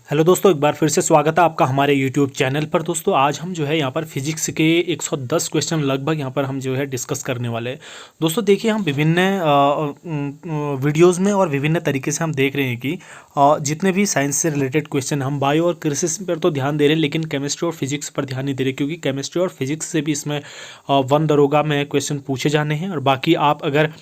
Hello दोस्तों, एक बार फिर से स्वागत है आपका हमारे यूट्यूब चैनल पर। दोस्तों आज हम जो है यहाँ पर फिजिक्स के 110 क्वेश्चन लगभग यहाँ पर हम जो है डिस्कस करने वाले हैं। दोस्तों देखिए, हम विभिन्न वीडियोस में और विभिन्न तरीके से हम देख रहे हैं कि जितने भी साइंस से रिलेटेड क्वेश्चन, हम बायो और कृषि पर तो ध्यान दे रहे हैं लेकिन केमिस्ट्री और फिजिक्स पर ध्यान नहीं दे रहे, क्योंकि केमिस्ट्री और फिजिक्स से भी इसमें वन दरोगा में क्वेश्चन पूछे जाने हैं। और बाकी आप अगर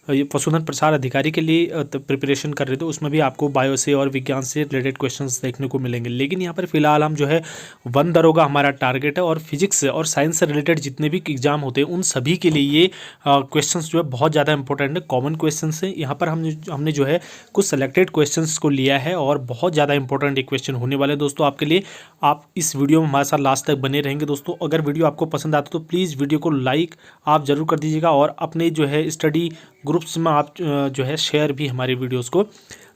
ये पशुधन प्रसार अधिकारी के लिए प्रिपरेशन कर रहे थे, उसमें भी आपको बायो से और विज्ञान से रिलेटेड क्वेश्चंस देखने को मिलेंगे। लेकिन यहाँ पर फिलहाल हम जो है वन दरोगा हमारा टारगेट है, और फिजिक्स और साइंस से रिलेटेड जितने भी एग्जाम होते हैं उन सभी के लिए ये क्वेश्चंस जो है बहुत ज़्यादा इंपॉर्टेंट है, कॉमन क्वेश्चंस है। यहाँ पर हमने जो है कुछ सेलेक्टेड क्वेश्चंस को लिया है और बहुत ज़्यादा इंपॉर्टेंट एक क्वेश्चन होने वाले हैं दोस्तों आपके लिए। आप इस वीडियो में हमारे साथ लास्ट तक बने रहेंगे दोस्तों। अगर वीडियो आपको पसंद आता तो प्लीज़ वीडियो को लाइक आप ज़रूर कर दीजिएगा, और अपने जो है स्टडी ग्रुप्स में आप जो है शेयर भी हमारे वीडियोस को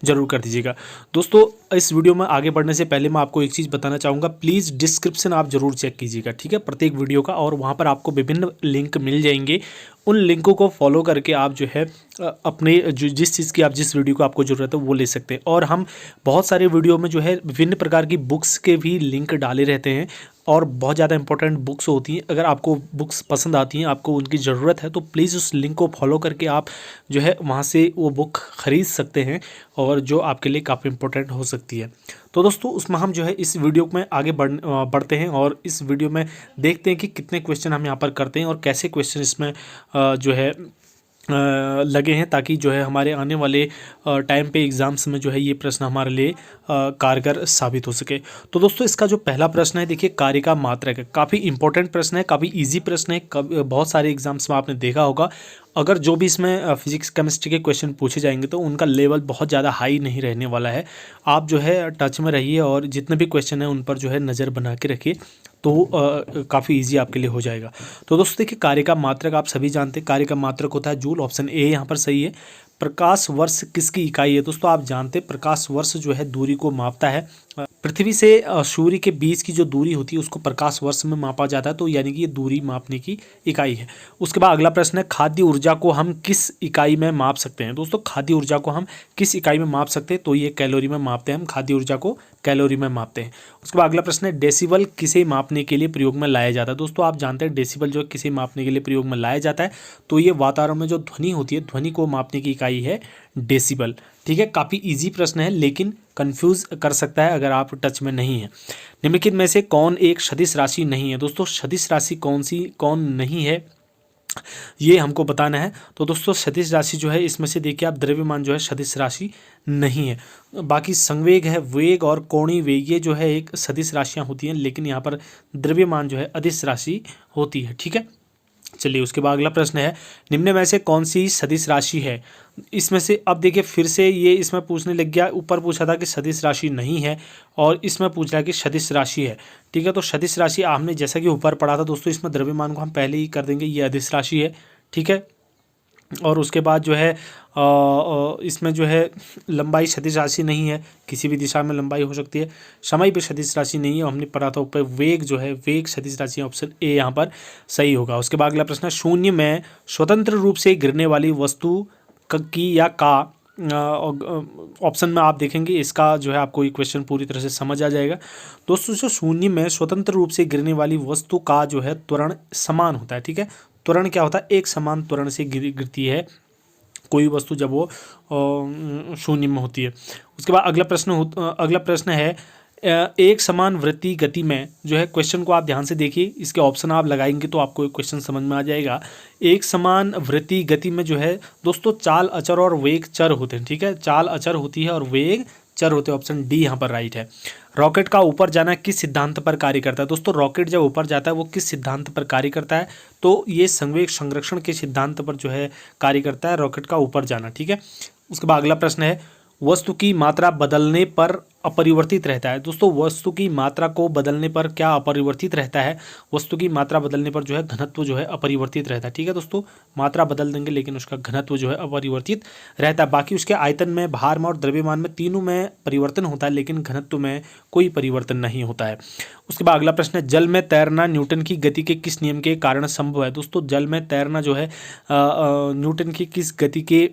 ज़रूर कर दीजिएगा। दोस्तों इस वीडियो में आगे बढ़ने से पहले मैं आपको एक चीज़ बताना चाहूँगा, प्लीज़ डिस्क्रिप्शन आप ज़रूर चेक कीजिएगा, ठीक है, प्रत्येक वीडियो का। और वहाँ पर आपको विभिन्न लिंक मिल जाएंगे, उन लिंकों को फॉलो करके आप जो है अपने जो जिस चीज़ की आप जिस वीडियो को आपको ज़रूरत है वो ले सकते हैं। और हम बहुत सारे वीडियो में जो है विभिन्न प्रकार की बुक्स के भी लिंक डाले रहते हैं, और बहुत ज़्यादा इंपॉर्टेंट बुक्स होती हैं। अगर आपको बुक्स पसंद आती हैं, आपको उनकी ज़रूरत है, तो प्लीज़ उस लिंक को फॉलो करके आप जो है वहाँ से वो बुक ख़रीद सकते हैं, और जो आपके लिए काफ़ी इंपॉर्टेंट हो सकती है। तो दोस्तों उसमें हम जो है इस वीडियो में आगे बढ़ते हैं, और इस वीडियो में देखते हैं कि कितने क्वेश्चन हम यहाँ पर करते हैं और कैसे क्वेश्चन इसमें जो है लगे हैं, ताकि जो है हमारे आने वाले टाइम पे एग्ज़ाम्स में जो है ये प्रश्न हमारे लिए कारगर साबित हो सके। तो दोस्तों इसका जो पहला प्रश्न है, देखिए कार्य का मात्रक है। काफ़ी इंपॉर्टेंट प्रश्न है, काफ़ी इजी प्रश्न है। बहुत सारे एग्जाम्स में आपने देखा होगा, अगर जो भी इसमें फिजिक्स केमिस्ट्री के क्वेश्चन पूछे जाएंगे तो उनका लेवल बहुत ज़्यादा हाई नहीं रहने वाला है। आप जो है टच में रहिए और जितने भी क्वेश्चन हैं उन पर जो है नज़र बना के रखिए, तो काफ़ी इजी आपके लिए हो जाएगा। तो दोस्तों देखिए, कार्य का मात्रक आप सभी जानते हैं, कार्य का मात्रक होता है जूल। ऑप्शन ए यहाँ पर सही है। प्रकाश वर्ष किसकी इकाई है? दोस्तों आप जानते हैं प्रकाश वर्ष जो है दूरी को मापता है। पृथ्वी से सूर्य के बीच की जो दूरी होती है उसको प्रकाश वर्ष में मापा जाता है, तो यानी कि ये दूरी मापने की इकाई है। उसके बाद अगला प्रश्न है, खाद्य ऊर्जा को हम किस इकाई में माप सकते हैं? दोस्तों खाद्य ऊर्जा को हम किस इकाई में माप सकते हैं? तो ये कैलोरी में मापते हैं, हम खाद्य ऊर्जा को कैलोरी में मापते हैं। उसके बाद अगला प्रश्न है, डेसिबल किसे मापने के लिए प्रयोग में लाया जाता है? दोस्तों आप जानते हैं डेसिबल जो किसे मापने के लिए प्रयोग में लाया जाता है, तो ये वातावरण में जो ध्वनि होती है, ध्वनि को मापने की इकाई है डेसिबल। ठीक है, काफ़ी इजी प्रश्न है लेकिन कंफ्यूज कर सकता है अगर आप टच में नहीं है। निम्नलिखित में से कौन एक सदिश राशि नहीं है? दोस्तों सदिश राशि कौन नहीं है, ये हमको बताना है। तो दोस्तों सदिश राशि जो है इसमें से देखिए आप, द्रव्यमान जो है सदिश राशि नहीं है। बाकी संवेग है, वेग और कोणीय वेग, ये जो है एक सदिश राशियाँ होती हैं, लेकिन यहाँ पर द्रव्यमान जो है अदिश राशि होती है। ठीक है, चलिए उसके बाद अगला प्रश्न है, निम्न में से कौन सी सदिश राशि है? इसमें से अब देखिए फिर से ये इसमें पूछने लग गया, ऊपर पूछा था कि सदिश राशि नहीं है और इसमें पूछ रहा है कि सदिश राशि है। ठीक है, तो सदिश राशि हमने जैसा कि ऊपर पढ़ा था दोस्तों, इसमें द्रव्यमान को हम पहले ही कर देंगे, ये अदिश राशि है। ठीक है, और उसके बाद जो है इसमें जो है लंबाई सदिश राशि नहीं है, किसी भी दिशा में लंबाई हो सकती है। समय भी सदिश राशि नहीं है, हमने पढ़ा था ऊपर। वेग जो है वेग सदिश राशि, ऑप्शन ए यहाँ पर सही होगा। उसके बाद अगला प्रश्न है, शून्य में स्वतंत्र रूप से गिरने वाली वस्तु की या का, ऑप्शन में आप देखेंगे इसका जो है आपको ये क्वेश्चन पूरी तरह से समझ आ जाएगा। दोस्तों जो शून्य में स्वतंत्र रूप से गिरने वाली वस्तु का जो है त्वरण समान होता है। ठीक है, त्वरण क्या होता है? एक समान त्वरण से गिरती है कोई वस्तु जब वो शून्य में होती है। उसके बाद अगला प्रश्न है, एक समान वृत्ति गति में जो है, क्वेश्चन को आप ध्यान से देखिए, इसके ऑप्शन आप लगाएंगे तो आपको एक क्वेश्चन समझ में आ जाएगा। एक समान वृत्ति गति में जो है दोस्तों चाल अचर और वेग चर होते हैं। ठीक है, चाल अचर होती है और वेग चर होते हैं, ऑप्शन डी यहाँ पर राइट है। रॉकेट का ऊपर जाना किस सिद्धांत पर कार्य करता है? दोस्तों रॉकेट जब ऊपर जाता है वो किस सिद्धांत पर कार्य करता है? तो ये संवेग संरक्षण के सिद्धांत पर जो है कार्य करता है, रॉकेट का ऊपर जाना। ठीक है, उसके बाद अगला प्रश्न है, वस्तु की मात्रा बदलने पर अपरिवर्तित रहता है? दोस्तों वस्तु की मात्रा को बदलने पर क्या अपरिवर्तित रहता है? वस्तु की मात्रा बदलने पर जो है घनत्व जो है अपरिवर्तित रहता है। ठीक है दोस्तों, मात्रा बदल देंगे लेकिन उसका घनत्व जो है अपरिवर्तित रहता है। बाकी उसके आयतन में, भार में और द्रव्यमान में, तीनों में परिवर्तन होता है लेकिन घनत्व में कोई परिवर्तन नहीं होता है। उसके बाद अगला प्रश्न है, जल में तैरना न्यूटन की गति के किस नियम के कारण संभव है? दोस्तों जल में तैरना जो है न्यूटन की किस गति के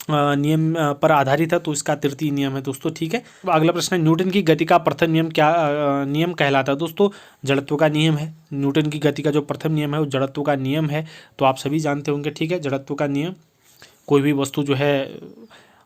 नियम पर आधारित है, तो इसका तृतीय नियम है दोस्तों। ठीक है, अब अगला प्रश्न है, न्यूटन की गति का प्रथम नियम क्या नियम कहलाता है? दोस्तों जड़त्व का नियम है। न्यूटन की गति का जो प्रथम नियम है वो जड़त्व का नियम है, तो आप सभी जानते होंगे। ठीक है, जड़त्व का नियम, कोई भी वस्तु जो है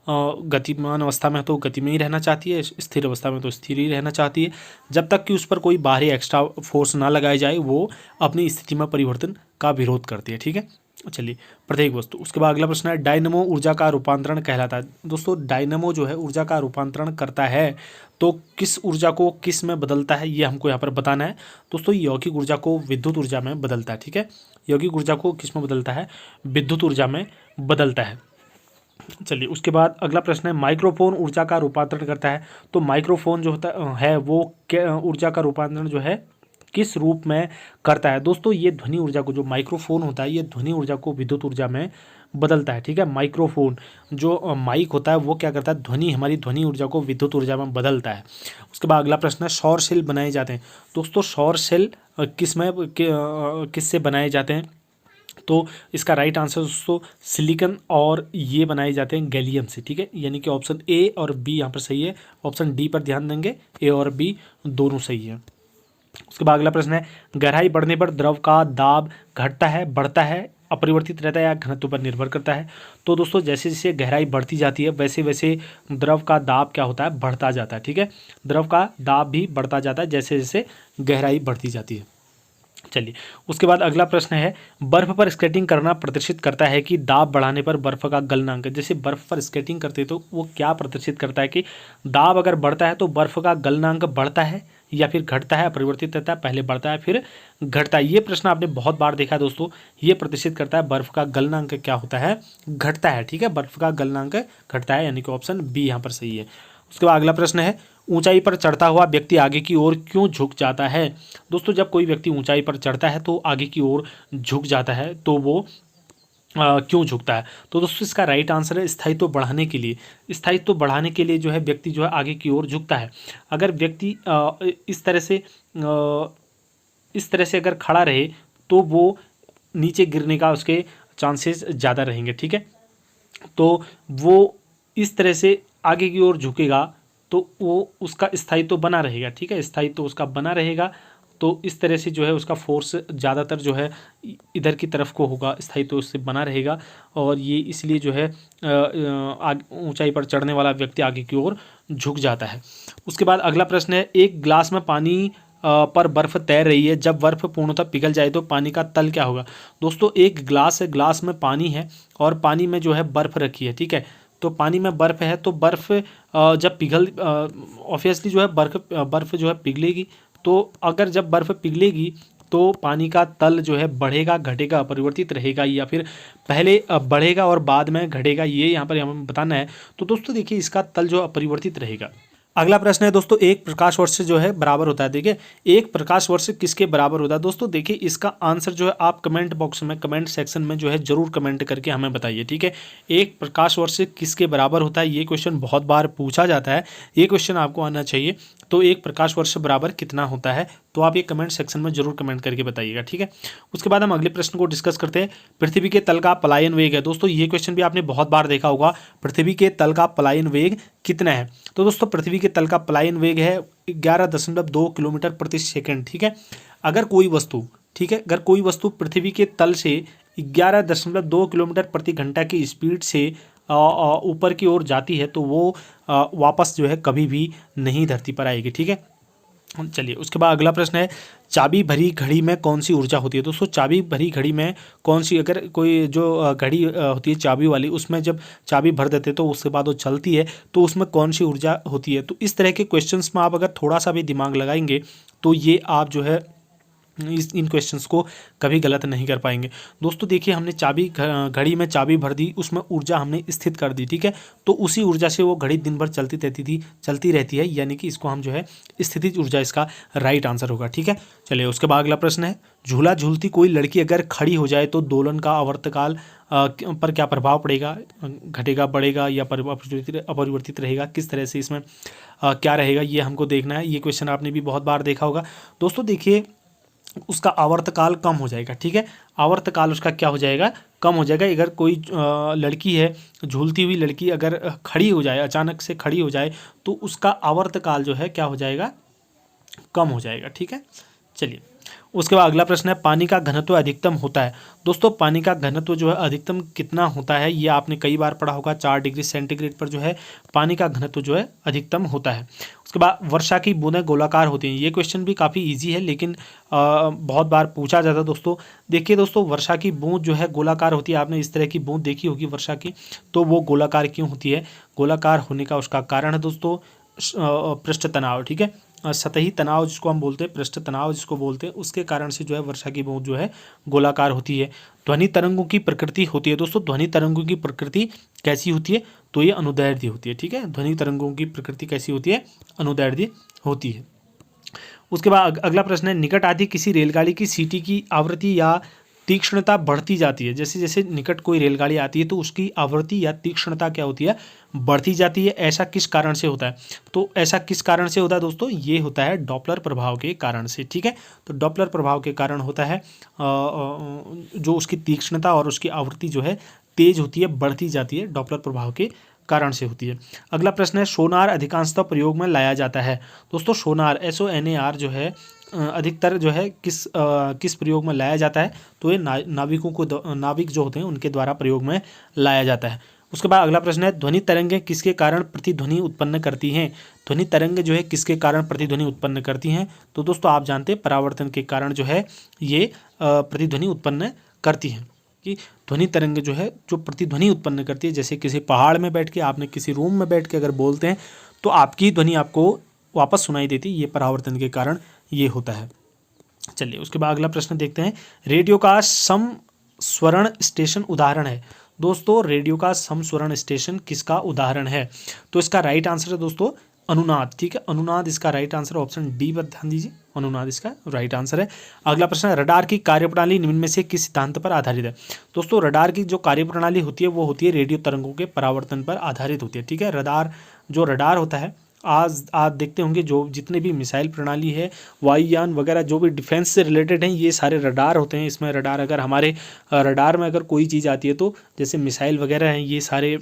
गतिमान अवस्था में तो गति में ही रहना चाहती है, स्थिर अवस्था में तो स्थिर ही रहना चाहती है। जब तक कि उस पर कोई बाहरी एक्स्ट्रा फोर्स ना लगाई जाए वो अपनी स्थिति में परिवर्तन का विरोध करती है। ठीक है, चलिए प्रत्येक वस्तु। उसके बाद अगला प्रश्न है, डायनमो ऊर्जा का रूपांतरण कहलाता है? दोस्तों डायनमो जो है ऊर्जा का रूपांतरण करता है, तो किस ऊर्जा को किस में बदलता है ये हमको यहाँ पर बताना है। दोस्तों यौगिक ऊर्जा को विद्युत ऊर्जा में बदलता है। ठीक है, यौगिक ऊर्जा को किस में बदलता है? विद्युत ऊर्जा में बदलता है। चलिए उसके बाद अगला प्रश्न है, माइक्रोफोन ऊर्जा का रूपांतरण करता है? तो माइक्रोफोन जो होता है वो ऊर्जा का रूपांतरण जो है किस रूप में करता है? दोस्तों ये ध्वनि ऊर्जा को, जो माइक्रोफोन होता है ये ध्वनि ऊर्जा को विद्युत ऊर्जा में बदलता है। ठीक है, माइक्रोफोन जो माइक होता है वो क्या करता है? हमारी ध्वनि ऊर्जा को विद्युत ऊर्जा में बदलता है। उसके बाद अगला प्रश्न है, सौर सेल बनाए जाते हैं? दोस्तों सौर सेल किससे बनाए जाते हैं? तो इसका राइट आंसर दोस्तों सिलिकॉन और ये बनाए जाते हैं गैलियम से। ठीक है, यानी कि ऑप्शन ए और बी यहाँ पर सही है। ऑप्शन डी पर ध्यान देंगे, ए और बी दोनों सही है। उसके बाद अगला प्रश्न है, गहराई बढ़ने पर द्रव का दाब घटता है, बढ़ता है, अपरिवर्तित रहता है या घनत्व पर निर्भर करता है? तो दोस्तों जैसे जैसे गहराई बढ़ती जाती है वैसे वैसे द्रव का दाब क्या होता है? बढ़ता जाता है। ठीक है, द्रव का दाब भी बढ़ता जाता है जैसे जैसे गहराई बढ़ती जाती है। चलिए उसके बाद अगला प्रश्न है, बर्फ पर स्केटिंग करना प्रदर्शित करता है कि दाब बढ़ाने पर बर्फ का गलनांक? जैसे बर्फ पर स्केटिंग करते तो वो क्या प्रदर्शित करता है कि दाब अगर बढ़ता है तो बर्फ का गलनांक बढ़ता है या फिर घटता है, परिवर्तित रहता है, पहले बढ़ता है फिर घटता है? ये प्रश्न आपने बहुत बार देखा है दोस्तों। ये प्रदर्शित करता है बर्फ का गलनांक क्या होता है? घटता है। ठीक है, बर्फ का गलनांक घटता है, यानी कि ऑप्शन बी यहाँ पर सही है। उसके बाद अगला प्रश्न है, ऊंचाई पर चढ़ता हुआ व्यक्ति आगे की ओर क्यों झुक जाता है? दोस्तों जब कोई व्यक्ति ऊंचाई पर चढ़ता है तो आगे की ओर झुक जाता है, तो वो क्यों झुकता है? तो दोस्तों इसका राइट आंसर है स्थायित्व बढ़ाने के लिए। स्थायित्व बढ़ाने के लिए जो है व्यक्ति जो है आगे की ओर झुकता है। अगर व्यक्ति इस तरह से अगर खड़ा रहे तो वो नीचे गिरने का उसके चांसेस ज़्यादा रहेंगे। ठीक है, तो वो इस तरह से आगे की ओर झुकेगा तो वो उसका स्थायित्व बना रहेगा। ठीक है, स्थायित्व उसका बना रहेगा, तो इस तरह से जो है उसका फोर्स ज़्यादातर जो है इधर की तरफ को होगा, स्थायित्व उससे बना रहेगा, और ये इसलिए जो है ऊंचाई पर चढ़ने वाला व्यक्ति आगे की ओर झुक जाता है। उसके बाद अगला प्रश्न है, एक गिलास में पानी पर बर्फ़ तैर रही है, जब बर्फ़ पूर्णतः पिघल जाए तो पानी का तल क्या होगा? दोस्तों एक गिलास है, गिलास में पानी है और पानी में जो है बर्फ़ रखी है। ठीक है, तो पानी में बर्फ़ है तो बर्फ़ जब पिघल ऑब्वियसली जो है बर्फ़ जो है पिघलेगी, तो अगर जब बर्फ़ पिघलेगी तो पानी का तल जो है बढ़ेगा, घटेगा, अपरिवर्तित रहेगा, या फिर पहले बढ़ेगा और बाद में घटेगा, ये यहाँ पर हमें बताना है। तो दोस्तों देखिए इसका तल जो अपरिवर्तित रहेगा। अगला प्रश्न है दोस्तों, एक प्रकाश वर्ष जो है बराबर होता है? देखिए एक प्रकाश वर्ष किसके बराबर होता है? दोस्तों देखिए इसका आंसर जो है आप कमेंट बॉक्स में, कमेंट सेक्शन में जो है जरूर कमेंट करके हमें बताइए। ठीक है, एक प्रकाश वर्ष किसके बराबर होता है? ये क्वेश्चन बहुत बार पूछा जाता है, ये क्वेश्चन आपको आना चाहिए। तो एक प्रकाश वर्ष बराबर कितना होता है? तो आप ये कमेंट सेक्शन में जरूर कमेंट करके बताइएगा। ठीक है, उसके बाद हम अगले प्रश्न को डिस्कस करते हैं, पृथ्वी के तल का पलायन वेग है। दोस्तों ये क्वेश्चन भी आपने बहुत बार देखा होगा, पृथ्वी के तल का पलायन वेग कितना है? तो दोस्तों पृथ्वी के तल का पलायन वेग है 11.2 किलोमीटर प्रति सेकंड। ठीक है, अगर कोई वस्तु, ठीक है, अगर कोई वस्तु पृथ्वी के तल से 11.2 किलोमीटर प्रति घंटा की स्पीड से ऊपर की ओर जाती है तो वो वापस जो है कभी भी नहीं धरती पर आएगी। ठीक है, चलिए उसके बाद अगला प्रश्न है, चाबी भरी घड़ी में कौन सी ऊर्जा होती है? दोस्तों चाबी भरी घड़ी में कौन सी, अगर कोई जो घड़ी होती है चाबी वाली, उसमें जब चाबी भर देते तो उसके बाद वो चलती है, तो उसमें कौन सी ऊर्जा होती है? तो इस तरह के क्वेश्चंस में आप अगर थोड़ा सा भी दिमाग लगाएंगे तो ये आप जो है इन क्वेश्चंस को कभी गलत नहीं कर पाएंगे। दोस्तों देखिए हमने चाबी घड़ी में चाबी भर दी, उसमें ऊर्जा हमने स्थित कर दी। ठीक है, तो उसी ऊर्जा से वो घड़ी दिन भर चलती रहती है, यानी कि इसको हम जो है स्थितिज ऊर्जा, इसका राइट आंसर होगा। ठीक है, चलिए उसके बाद अगला प्रश्न है, झूला झूलती कोई लड़की अगर खड़ी हो जाए तो दोलन का आवर्तकाल पर क्या प्रभाव पड़ेगा? घटेगा, बढ़ेगा या अपरिवर्तित रहेगा? किस तरह से इसमें क्या रहेगा ये हमको देखना है। ये क्वेश्चन आपने भी बहुत बार देखा होगा। दोस्तों देखिए उसका आवर्तकाल कम हो जाएगा। ठीक है, आवर्तकाल उसका क्या हो जाएगा, कम हो जाएगा। अगर कोई लड़की है, झूलती हुई लड़की अगर खड़ी हो जाए, अचानक से खड़ी हो जाए, तो उसका आवर्तकाल जो है क्या हो जाएगा, कम हो जाएगा। ठीक है, चलिए उसके बाद अगला प्रश्न है, पानी का घनत्व अधिकतम होता है। दोस्तों पानी का घनत्व जो है अधिकतम कितना होता है, ये आपने कई बार पढ़ा होगा। 4 डिग्री सेंटीग्रेड पर जो है पानी का घनत्व जो है अधिकतम होता है। उसके बाद वर्षा की बूंदें गोलाकार होती हैं। ये क्वेश्चन भी काफ़ी इजी है, लेकिन बहुत बार पूछा जाता है दोस्तों। देखिए दोस्तों, वर्षा की बूंद जो है गोलाकार होती है। आपने इस तरह की बूंद देखी होगी वर्षा की, तो वो गोलाकार क्यों होती है, गोलाकार होने का उसका कारण है दोस्तों पृष्ठ तनाव। ठीक है, सतही तनाव जिसको हम बोलते हैं, पृष्ठ तनाव जिसको बोलते हैं, उसके कारण से जो है वर्षा की बूंद जो है गोलाकार होती है। ध्वनि तरंगों की प्रकृति होती है। दोस्तों ध्वनि तरंगों की प्रकृति कैसी होती है, तो ये अनुदैर्ध्य होती है। ठीक है, ध्वनि तरंगों की प्रकृति कैसी होती है, अनुदैर्ध्य होती है। उसके बाद अगला प्रश्न है, निकट आती किसी रेलगाड़ी की सीटी की आवृत्ति या तीक्ष्णता बढ़ती जाती है। जैसे जैसे निकट कोई रेलगाड़ी आती है तो उसकी आवृत्ति या तीक्ष्णता क्या होती है, बढ़ती जाती है। ऐसा किस कारण से होता है, तो ऐसा किस कारण से होता है दोस्तों, ये होता है डॉपलर प्रभाव के कारण से। ठीक है, तो डॉपलर प्रभाव के कारण होता है जो उसकी तीक्ष्णता और उसकी आवृत्ति जो है तेज होती है, बढ़ती जाती है, डॉपलर प्रभाव के कारण से होती है। अगला प्रश्न है, सोनार अधिकांशतः प्रयोग में लाया जाता है। दोस्तों सोनार SONAR जो है अधिकतर जो है किस प्रयोग में लाया जाता है, तो ये नाविकों को, नाविक जो होते हैं उनके द्वारा प्रयोग में लाया जाता है। उसके बाद अगला प्रश्न है, ध्वनि तरंगें किसके कारण प्रतिध्वनि उत्पन्न करती हैं। ध्वनि तरंगें जो है किसके कारण प्रतिध्वनि उत्पन्न करती हैं, तो दोस्तों आप जानते हैं परावर्तन के कारण जो है ये प्रतिध्वनि उत्पन्न करती हैं। कि ध्वनि तरंगे जो है जो प्रतिध्वनि उत्पन्न करती है, जैसे किसी पहाड़ में बैठ के, आपने किसी रूम में बैठ के अगर बोलते हैं तो आपकी ध्वनि आपको वापस सुनाई देती है, ये परावर्तन के कारण ये होता है। चलिए उसके बाद अगला प्रश्न देखते हैं, रेडियो का समस्वरण स्टेशन उदाहरण है। दोस्तों रेडियो का समस्वरण स्टेशन किसका उदाहरण है, तो इसका राइट आंसर है दोस्तों अनुनाद। ठीक है, अनुनाद इसका राइट आंसर है, ऑप्शन डी पर ध्यान दीजिए, अनुनाद इसका राइट आंसर है। अगला प्रश्न है, रडार की कार्यप्रणाली निम्न में से किस सिद्धांत पर आधारित है। दोस्तों रडार की जो कार्यप्रणाली होती है वो होती है रेडियो तरंगों के परावर्तन पर आधारित होती है। ठीक है, रडार होता है, आज आप देखते होंगे जो जितने भी मिसाइल प्रणाली है, वायुयान वगैरह जो भी डिफेंस से रिलेटेड हैं, ये सारे रडार होते हैं। इसमें रडार, अगर हमारे रडार में अगर कोई चीज़ आती है तो जैसे मिसाइल वगैरह हैं, ये सारे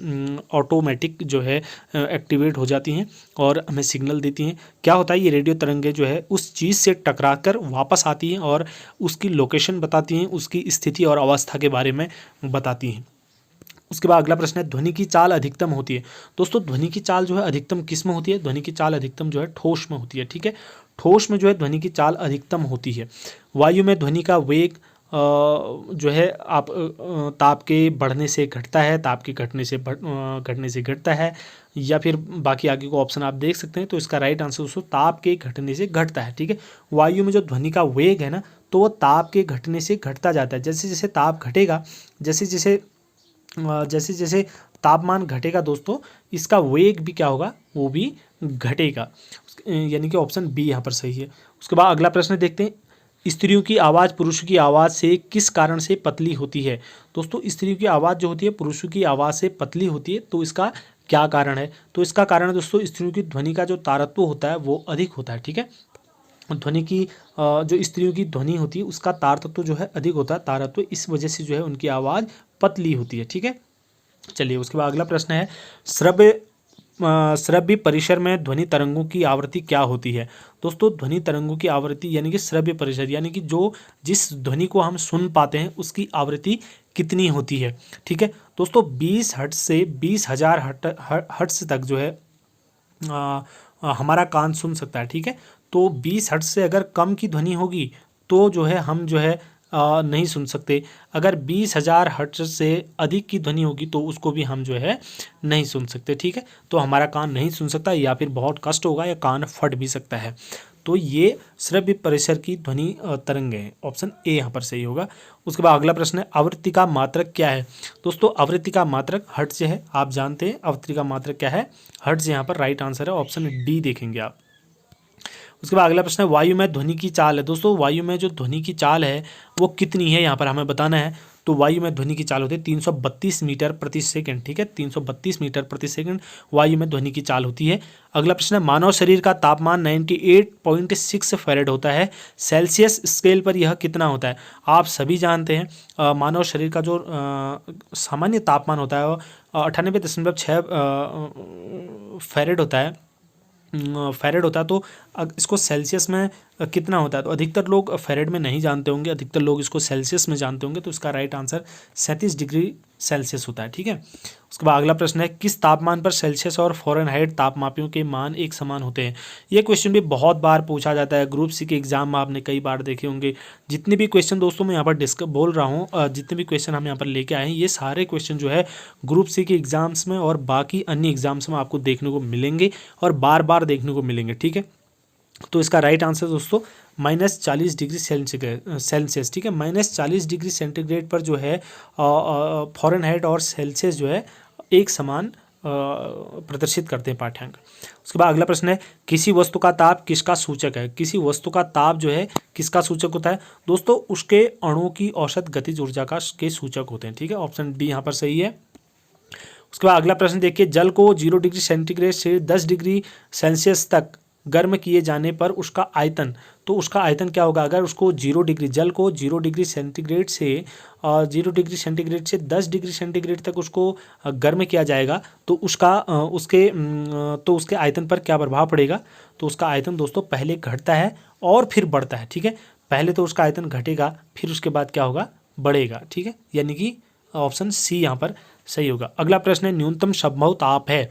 ऑटोमेटिक जो है एक्टिवेट हो जाती हैं और हमें सिग्नल देती हैं। क्या होता है, ये रेडियो तरंगें जो है उस चीज़ से टकरा कर वापस आती हैं और उसकी लोकेशन बताती हैं, उसकी स्थिति और अवस्था के बारे में बताती हैं। उसके बाद अगला प्रश्न है, ध्वनि की चाल अधिकतम होती है। दोस्तों ध्वनि की चाल जो है अधिकतम किस में होती है, ध्वनि की चाल अधिकतम जो है ठोस में होती है। ठीक है, ठोस में जो है ध्वनि की चाल अधिकतम होती है। वायु में ध्वनि का वेग जो है आप ताप के बढ़ने से घटता है, ताप के घटने से घटता है, या फिर बाकी आगे को ऑप्शन आप देख सकते हैं। तो इसका राइट आंसर दोस्तों ताप के घटने से घटता है। ठीक है, वायु में जो ध्वनि का वेग है ना, तो वो ताप के घटने से घटता जाता है। जैसे जैसे ताप घटेगा, जैसे जैसे तापमान घटेगा दोस्तों, इसका वेग भी क्या होगा, वो भी घटेगा। यानी कि ऑप्शन बी यहाँ पर सही है। उसके बाद अगला प्रश्न देखते हैं, स्त्रियों की आवाज़ पुरुषों की आवाज़ से किस कारण से पतली होती है। दोस्तों स्त्रियों की आवाज़ जो होती है पुरुषों की आवाज़ से पतली होती है, तो इसका क्या कारण है, तो इसका कारण है दोस्तों स्त्रियों की ध्वनि का जो तारत्व होता है वो अधिक होता है। ठीक है, ध्वनि की जो स्त्रियों की ध्वनि होती है उसका तारतत्व जो है अधिक होता है, तारत्व, इस वजह से जो है उनकी आवाज़ पतली होती है। ठीक है, चलिए उसके बाद अगला प्रश्न है, श्रव्य परिसर में ध्वनि तरंगों की आवृत्ति क्या होती है। दोस्तों ध्वनि तरंगों की आवृत्ति यानी कि श्रव्य परिसर, यानी कि जो जिस ध्वनि को हम सुन पाते हैं उसकी आवृत्ति कितनी होती है। ठीक है दोस्तों, 20 हर्ट्ज से 20,000 हर्ट्ज तक जो है हमारा कान सुन सकता है। ठीक है, तो 20 हर्ट्ज से अगर कम की ध्वनि होगी तो जो है हम जो है नहीं सुन सकते। अगर 20,000 हर्ट्ज से अधिक की ध्वनि होगी तो उसको भी हम जो है नहीं सुन सकते। ठीक है, तो हमारा कान नहीं सुन सकता, या फिर बहुत कष्ट होगा, या कान फट भी सकता है। तो ये श्रव्य परिसर की ध्वनि तरंग है, ऑप्शन ए यहाँ पर सही होगा। उसके बाद अगला प्रश्न है, आवृत्ति का मात्रक क्या है। दोस्तों आवृत्ति का मात्रक हर्ट्ज है, आप जानते हैं आवृत्ति का मात्रक क्या है, हर्ट्ज यहाँ पर राइट आंसर है, ऑप्शन डी देखेंगे आप। उसके बाद अगला प्रश्न है, वायु में ध्वनि की चाल है। दोस्तों वायु में जो ध्वनि की चाल है वो कितनी है, यहाँ पर हमें बताना है। तो वायु में ध्वनि की चाल होती है 332 मीटर प्रति सेकंड। ठीक है, 332 मीटर प्रति सेकंड वायु में ध्वनि की चाल होती है। अगला प्रश्न है, मानव शरीर का तापमान 98.6 फेरेड होता है, सेल्सियस स्केल पर यह कितना होता है? आप सभी जानते हैं मानव शरीर का जो सामान्य तापमान होता है वो 98.6 फेरेड होता है, फेरेड होता है। तो इसको सेल्सियस में कितना होता है? तो अधिकतर लोग फेरेड में नहीं जानते होंगे, अधिकतर लोग इसको सेल्सियस में जानते होंगे। तो इसका राइट आंसर 37 डिग्री सेल्सियस होता है। ठीक है, उसके बाद अगला प्रश्न है, किस तापमान पर सेल्सियस और फ़ारेनहाइट तापमापियों के मान एक समान होते हैं? ये क्वेश्चन भी बहुत बार पूछा जाता है, ग्रुप सी के एग्जाम में आपने कई बार देखे होंगे। जितने भी क्वेश्चन दोस्तों मैं यहाँ पर बोल रहा हूँ, जितने भी क्वेश्चन हम यहाँ पर लेके आए हैं, ये सारे क्वेश्चन जो है ग्रुप सी के एग्जाम्स में और बाकी अन्य एग्जाम्स में आपको देखने को मिलेंगे और बार बार देखने को मिलेंगे। ठीक है, तो इसका राइट आंसर दोस्तों -40 डिग्री सेल्सियस। ठीक है, -40 डिग्री सेंटीग्रेड पर जो है फ़ारेनहाइट और सेल्सियस जो है एक समान प्रदर्शित करते हैं पाठ्यांक। उसके बाद अगला प्रश्न है, किसी वस्तु का ताप किसका सूचक है? किसी वस्तु का ताप जो है किसका सूचक होता है? दोस्तों उसके अणुओं की औसत गतिज ऊर्जा के सूचक होते हैं। ठीक है, ऑप्शन डी यहाँ पर सही है। उसके बाद अगला प्रश्न देखिए, जल को 0 डिग्री सेंटीग्रेड से 10 डिग्री सेल्सियस तक गर्म किए जाने पर उसका आयतन, तो उसका आयतन क्या होगा? अगर उसको 0 डिग्री, जल को 0 डिग्री सेंटीग्रेड से 0 डिग्री सेंटीग्रेड से 10 डिग्री सेंटीग्रेड तक उसको गर्म किया जाएगा तो उसके आयतन पर क्या प्रभाव पड़ेगा? तो उसका आयतन दोस्तों पहले घटता है और फिर बढ़ता है। ठीक है, पहले तो उसका आयतन घटेगा, फिर उसके बाद क्या होगा? बढ़ेगा। ठीक है, यानी कि ऑप्शन सी यहाँ पर सही होगा। अगला प्रश्न है, न्यूनतम संभव ताप है।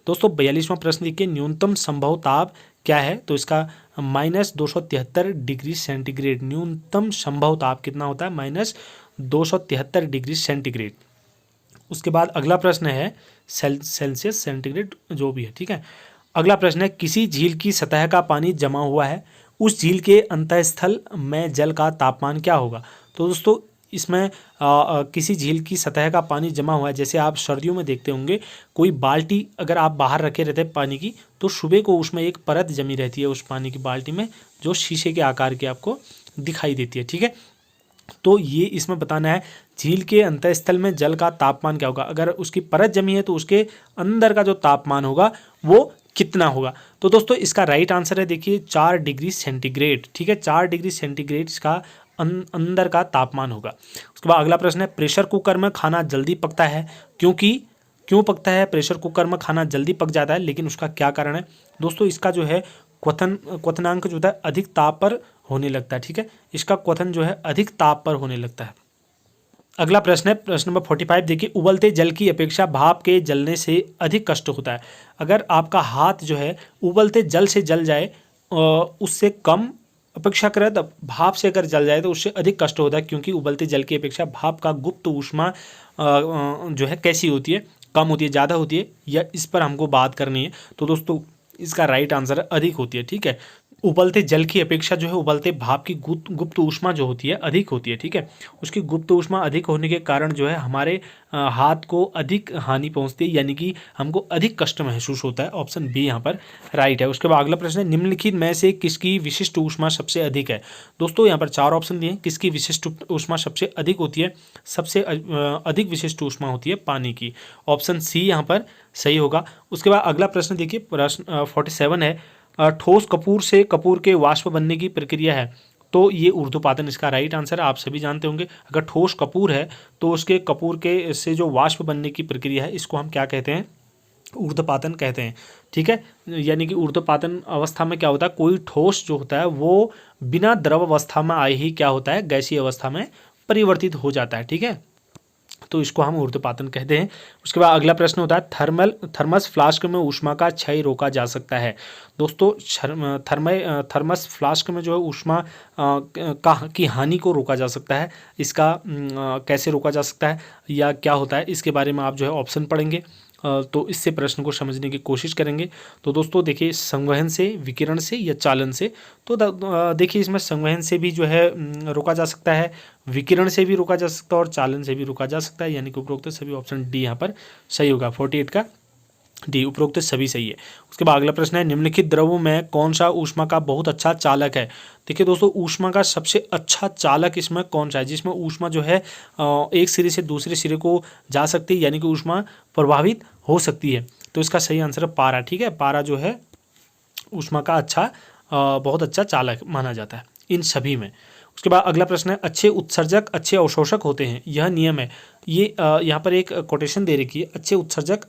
दोस्तों 42वां प्रश्न देखिए, न्यूनतम संभव ताप क्या है? तो इसका -273 डिग्री सेंटीग्रेड। न्यूनतम संभव ताप कितना होता है? -273 डिग्री सेंटीग्रेड। उसके बाद अगला प्रश्न है सेल्सियस, सेंटीग्रेड जो भी है। ठीक है, अगला प्रश्न है, किसी झील की सतह का पानी जमा हुआ है, उस झील के अंतःस्थल में जल का तापमान क्या होगा? तो दोस्तों इसमें किसी झील की सतह का पानी जमा हुआ है, जैसे आप सर्दियों में देखते होंगे कोई बाल्टी अगर आप बाहर रखे रहते हैं पानी की, तो सुबह को उसमें एक परत जमी रहती है उस पानी की बाल्टी में, जो शीशे के आकार की आपको दिखाई देती है। ठीक है, तो ये इसमें बताना है झील के अंतःस्थल में जल का तापमान क्या होगा। अगर उसकी परत जमी है तो उसके अंदर का जो तापमान होगा वो कितना होगा? तो दोस्तों इसका राइट आंसर है देखिए 4 डिग्री सेंटीग्रेड। ठीक है, 4 डिग्री सेंटीग्रेड इसका अंदर का तापमान होगा। उसके बाद अगला प्रश्न है, प्रेशर कुकर में खाना जल्दी पकता है क्यों पकता है? प्रेशर कुकर में खाना जल्दी पक जाता है, लेकिन उसका क्या कारण है? दोस्तों इसका जो है क्वथनांक जो होता है अधिक ताप पर होने लगता है। ठीक है, इसका क्वथन जो है अधिक ताप पर होने लगता है। अगला प्रश्न है प्रश्न नंबर 45 देखिए, उबलते जल की अपेक्षा भाप के जलने से अधिक कष्ट होता है। अगर आपका हाथ जो है उबलते जल से जल जाए उससे कम अपेक्षाकृत भाप से अगर जल जाए तो उससे अधिक कष्ट होता है, क्योंकि उबलते जल की अपेक्षा भाप का गुप्त ऊष्मा जो है कैसी होती है? कम होती है, ज़्यादा होती है, या इस पर हमको बात करनी है। तो दोस्तों इसका राइट आंसर अधिक होती है। ठीक है, उबलते जल की अपेक्षा जो है उबलते भाप की गुप्त ऊष्मा जो होती है अधिक होती है। ठीक है, उसकी गुप्त ऊष्मा अधिक होने के कारण जो है हमारे हाथ को अधिक हानि पहुंचती है, यानी कि हमको अधिक कष्ट महसूस होता है। ऑप्शन बी यहाँ पर राइट है। उसके बाद अगला प्रश्न है, निम्नलिखित में से किसकी विशिष्ट ऊष्मा सबसे अधिक है? दोस्तों यहाँ पर 4 ऑप्शन दिए, किसकी विशिष्ट ऊष्मा सबसे अधिक होती है? सबसे अधिक विशिष्ट ऊष्मा होती है पानी की। ऑप्शन सी यहाँ पर सही होगा। उसके बाद अगला प्रश्न देखिए, प्रश्न 47 है, ठोस कपूर से कपूर के वाष्प बनने की प्रक्रिया है, तो ये ऊर्ध्वपातन इसका राइट आंसर है। आप सभी जानते होंगे अगर ठोस कपूर है तो उसके कपूर के से जो वाष्प बनने की प्रक्रिया है इसको हम क्या कहते हैं? ऊर्ध्वपातन कहते हैं। ठीक है, यानी कि ऊर्ध्वपातन अवस्था में क्या होता है? कोई ठोस जो होता है वो बिना द्रव अवस्था में आए ही क्या होता है? गैसीय अवस्था में परिवर्तित हो जाता है। ठीक है, तो इसको हम ऊर्ध्वपातन कहते हैं। उसके बाद अगला प्रश्न होता है, थर्मस फ्लास्क में ऊष्मा का क्षय रोका जा सकता है। दोस्तों थर्मस फ्लास्क में जो है ऊष्मा की हानि को रोका जा सकता है। इसका कैसे रोका जा सकता है या क्या होता है, इसके बारे में आप जो है ऑप्शन पढ़ेंगे तो इससे प्रश्न को समझने की कोशिश करेंगे। तो दोस्तों देखिए, संवहन से, विकिरण से या चालन से। तो देखिए इसमें संवहन से भी जो है रोका जा सकता है, विकिरण से भी रोका जा सकता है और चालन से भी रोका जा सकता है, यानी कि उपरोक्त सभी ऑप्शन डी यहाँ पर सही होगा 48 का डी उपरोक्त सभी सही है। उसके बाद अगला प्रश्न है निम्नलिखित द्रवों में कौन सा ऊष्मा का बहुत अच्छा चालक है। देखिए दोस्तों, ऊष्मा का सबसे अच्छा चालक इसमें कौन सा है, जिसमें ऊष्मा जो है एक सिरे से दूसरे सिरे को जा सकती है, यानी कि ऊष्मा प्रभावित हो सकती है। तो इसका सही आंसर है पारा। ठीक है, पारा जो है ऊष्मा का बहुत अच्छा चालक माना जाता है इन सभी में। उसके बाद अगला प्रश्न है अच्छे उत्सर्जक अच्छे अवशोषक होते हैं, यह नियम है। ये यहाँ पर एक कोटेशन दे रखी है, अच्छे उत्सर्जक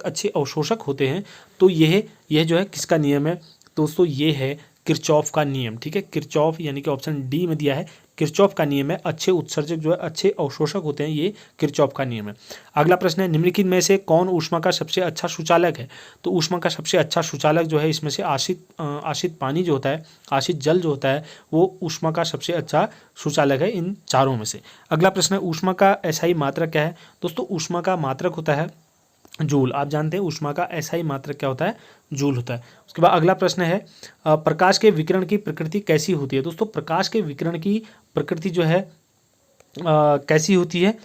अच्छे अवशोषक होते हैं। तो यह जो है किसका नियम है दोस्तों, ये है किरचॉफ का नियम। ठीक है, किरचॉफ यानी कि ऑप्शन डी में दिया है, किरचॉफ का नियम है। अच्छे उत्सर्जक जो है अच्छे अवशोषक होते हैं, ये किरचॉफ का नियम है। अगला प्रश्न है निम्नलिखित में से कौन ऊष्मा का सबसे अच्छा सुचालक है। तो ऊष्मा का सबसे अच्छा सुचालक जो है इसमें से आशित पानी जो होता है, आशित जल जो होता है, वो ऊष्मा का सबसे अच्छा सुचालक है इन चारों में से। अगला प्रश्न है ऊष्मा का एसआई मात्रक क्या है। दोस्तों, ऊष्मा का मात्रक होता है जूल। आप जानते हैं ऊष्मा का एसआई मात्रक क्या होता है, जूल होता है। उसके बाद अगला प्रश्न है प्रकाश के विकिरण की प्रकृति कैसी होती है। दोस्तों, प्रकाश के विकिरण की प्रकृति जो है कैसी होती है,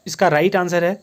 इसका राइट आंसर है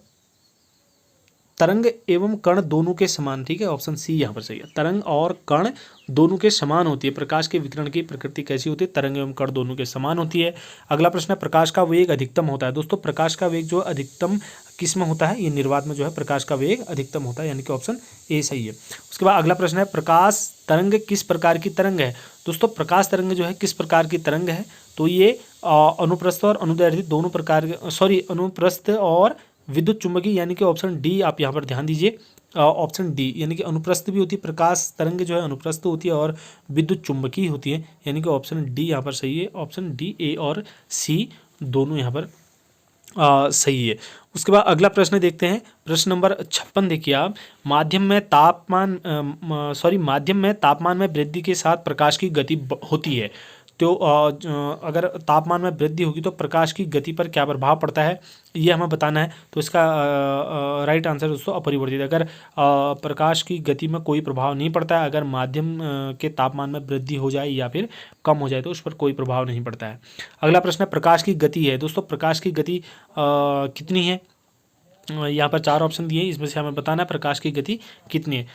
तरंग एवं कण दोनों के समान। ठीक है, ऑप्शन सी यहाँ पर सही है, तरंग और कण दोनों के समान होती है। प्रकाश के विकिरण की प्रकृति कैसी होती है, तरंग एवं कण दोनों के समान होती है। अगला प्रश्न है प्रकाश का वेग अधिकतम होता है। दोस्तों, प्रकाश का वेग जो अधिकतम किस में होता है, ये निर्वात में जो है प्रकाश का वेग अधिकतम होता है, यानी कि ऑप्शन ए सही है। उसके बाद अगला प्रश्न है प्रकाश तरंग किस प्रकार की तरंग है। दोस्तों, प्रकाश तरंग जो है किस प्रकार की तरंग है, तो ये अनुप्रस्थ और अनुदैर्ध्य दोनों प्रकार अनुप्रस्थ और विद्युत चुंबकीय, यानी कि ऑप्शन डी आप यहाँ पर ध्यान दीजिए, ऑप्शन डी यानी कि अनुप्रस्थ भी होती है, प्रकाश तरंग जो है अनुप्रस्थ होती है और विद्युत चुंबकीय होती है, यानी कि ऑप्शन डी यहाँ पर सही है। ऑप्शन डी, ए और सी दोनों यहाँ पर सही है। उसके बाद अगला प्रश्न देखते हैं, प्रश्न नंबर 56 देखिए आप, माध्यम में तापमान में वृद्धि के साथ प्रकाश की गति होती है। तो अगर तापमान में वृद्धि होगी तो प्रकाश की गति पर क्या प्रभाव पड़ता है, ये हमें बताना है। तो इसका राइट आंसर दोस्तों अपरिवर्तित। अगर प्रकाश की गति में कोई प्रभाव नहीं पड़ता है, अगर माध्यम के तापमान में वृद्धि हो जाए या फिर कम हो जाए तो उस पर कोई प्रभाव नहीं पड़ता है। अगला प्रश्न है प्रकाश की गति है। दोस्तों, प्रकाश की गति कितनी है, यहाँ पर 4 ऑप्शन दिए हैं, इसमें से हमें बताना है प्रकाश की गति कितनी है।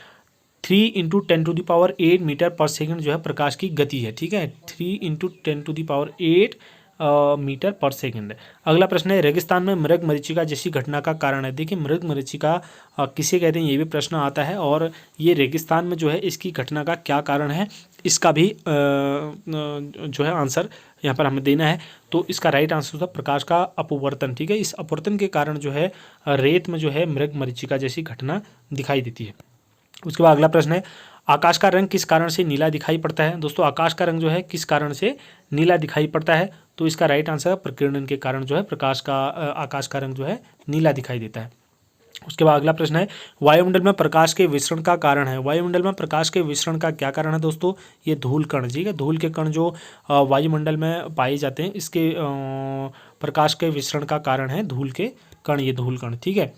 3 × 10⁸ मीटर पर सेकंड जो है प्रकाश की गति है। ठीक है, 3 × 10⁸ मीटर पर सेकंड। अगला प्रश्न है रेगिस्तान में मृग मरीचिका जैसी घटना का कारण है। देखिए, मृग मरीचिका किसे कहते हैं, ये भी प्रश्न आता है, और ये रेगिस्तान में जो है इसकी घटना का क्या कारण है, इसका भी जो है आंसर यहाँ पर हमें देना है। तो इसका राइट आंसर होता है प्रकाश का अपवर्तन। ठीक है, इस अपवर्तन के कारण जो है रेत में जो है मृग मरीचिका जैसी घटना दिखाई देती है। उसके बाद अगला प्रश्न है आकाश का रंग किस कारण से नीला दिखाई पड़ता है। दोस्तों, आकाश का रंग जो है किस कारण से नीला दिखाई पड़ता है, तो इसका राइट आंसर है प्रकीर्णन के कारण जो है आकाश का रंग जो है नीला दिखाई देता है। उसके बाद अगला प्रश्न है वायुमंडल में प्रकाश के विसरण का कारण है। वायुमंडल में प्रकाश के विसरण का क्या कारण है दोस्तों, ये धूल कण। ठीक है, धूल के कण जो वायुमंडल में पाए जाते हैं, इसके प्रकाश के विसरण का कारण है धूल के कण, ये धूल कण। ठीक है,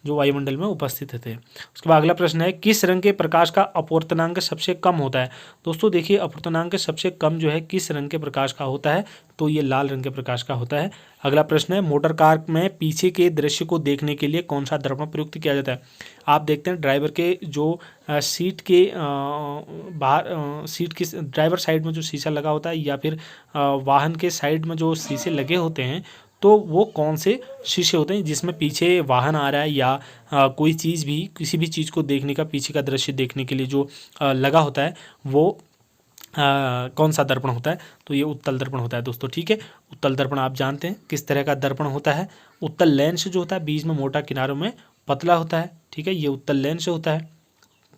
जो वायुमंडल में उपस्थित थे। उसके बाद अगला प्रश्न है किस रंग के प्रकाश का अपवर्तनांक सबसे कम होता है। दोस्तों, देखिए, अपवर्तनांक सबसे कम जो है किस रंग के प्रकाश का होता है, तो ये लाल रंग के प्रकाश का होता है। अगला प्रश्न है मोटर कार में पीछे के दृश्य को देखने के लिए कौन सा दर्पण प्रयुक्त किया जाता है। आप देखते हैं ड्राइवर के जो सीट के बाहर सीट की ड्राइवर साइड में जो शीशा लगा होता है, या फिर वाहन के साइड में जो शीशे लगे होते हैं, तो वो कौन से शीशे होते हैं जिसमें पीछे वाहन आ रहा है या कोई चीज़ भी, किसी भी चीज़ को देखने का, पीछे का दृश्य देखने के लिए जो लगा होता है, वो कौन सा दर्पण होता है, तो ये उत्तल दर्पण होता है दोस्तों। ठीक है, उत्तल दर्पण आप जानते हैं किस तरह का दर्पण होता है। उत्तल लेंस जो होता है बीच में मोटा, किनारों में पतला होता है। ठीक है, ये उत्तल लेंस होता है।